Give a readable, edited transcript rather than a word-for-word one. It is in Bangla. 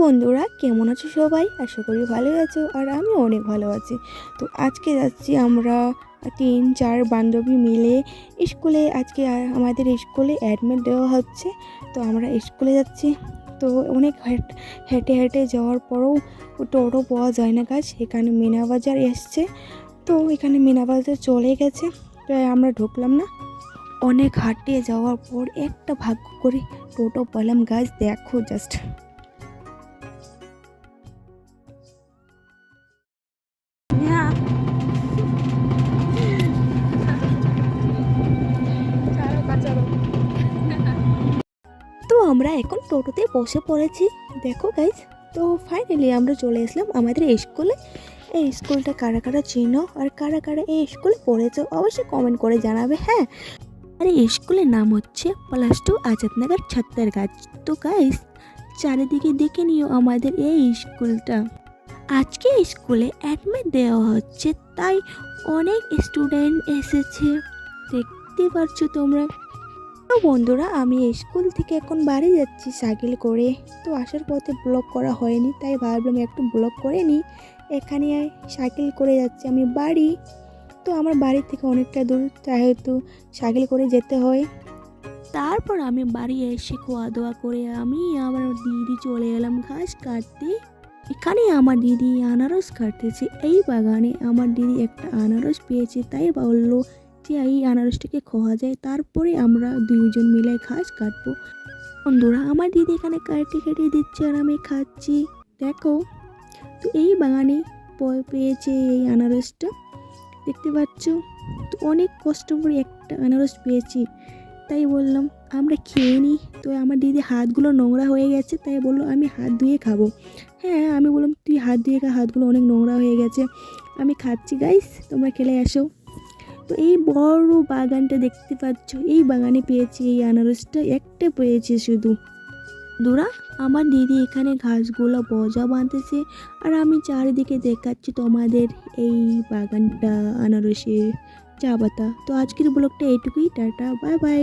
বন্ধুরা, কেমন আছো সবাই? আশা করি ভালোই আছো, আর আমিও অনেক ভালো আছি। তো আজকে যাচ্ছি আমরা 3-4 বান্ধবী মিলে স্কুলে। আজকে আমাদের স্কুলে অ্যাডমিট দেওয়া হচ্ছে। তো আমরা স্কুলে যাচ্ছি। তো অনেক হেঁটে হেঁটে যাওয়ার পরেও টোটো পাওয়া যায় না গাছ। এখানে মিনা বাজার এসছে, তো এখানে মিনা বাজার চলে গেছে, তাই আমরা ঢুকলাম না। অনেক হাঁটিয়ে যাওয়ার পর একটা ভাগ্য করে টোটো পেলাম গাছ। দেখো জাস্ট। তো আমরা এখন টোটোতে বসে পড়েছি, দেখো গাইজ। তো ফাইনালি আমরা চলে আসলাম আমাদের স্কুলে। এই স্কুলটা কারা কারা চেনো আর কারা কারা এই স্কুলে পড়েছো অবশ্যই কমেন্ট করে জানাবে। হ্যাঁ, আর এই স্কুলের নাম হচ্ছে +2 আজাদনগর ছত্তরগাছ। তো গাইজ, চারিদিকে দেখে নিও আমাদের এই স্কুলটা। আজকে স্কুলে অ্যাডমিট দেওয়া হচ্ছে, তাই অনেক স্টুডেন্ট এসেছে, দেখতে পারছো তোমরা। তো বন্ধুরা, আমি স্কুল থেকে এখন বাড়ি যাচ্ছি সাইকেল করে। তো আসার পথে ব্লগ করা হয়নি, তাই ভাবলাম একটু ব্লগ করে নিই। এখানে সাইকেল করে যাচ্ছি আমি বাড়ি। তো আমার বাড়ি থেকে অনেকটা দূর, তাই হয়তো সাইকেল করে যেতে হয়। তারপর আমি বাড়ি এসে খাওয়া দাওয়া করে আমি আমার দিদি চলে এলাম ঘাস কাটতে। এখানে আমার দিদি আনারস কাটতেছে। এই বাগানে আমার দিদি একটা আনারস পেয়েছে, তাই বললো যে এই আনারসটাকে খাওয়া যায়। তারপরে আমরা দুইজন মিলে ঘাস কাটবো। বন্ধুরা, আমার দিদি এখানে কেটে কেটে দিচ্ছে আর আমি খাচ্ছি, দেখো। তো এই বাগানে পেয়েছে এই আনারসটা, দেখতে পাচ্ছ। তো অনেক কষ্ট করে একটা আনারস পেয়েছি, তাই বললাম আমরা খেয়ে নিই। তো আমার দিদি হাতগুলো নোংরা হয়ে গেছে, তাই বললো আমি হাত ধুয়ে খাবো। হ্যাঁ, আমি বললাম তুই হাত ধুয়ে খা, হাতগুলো অনেক নোংরা হয়ে গেছে। আমি খাচ্ছি গাইস, তোমরা খেলে আসো। তো এই বড় বাগানটা দেখতে পাচ্ছ, এই বাগানে পেয়েছি এই আনারসটা, একটা পেয়েছি শুধু। দুরা, আমার দিদি এখানে ঘাসগুলো বোঝা বাঁধতেছে, আর আমি চারিদিকে দেখাচ্ছি তোমাদের এই বাগানটা, আনারসের চা পাতা। তো আজকের ব্লগটা এইটুকুই, টাটা, বাই বাই।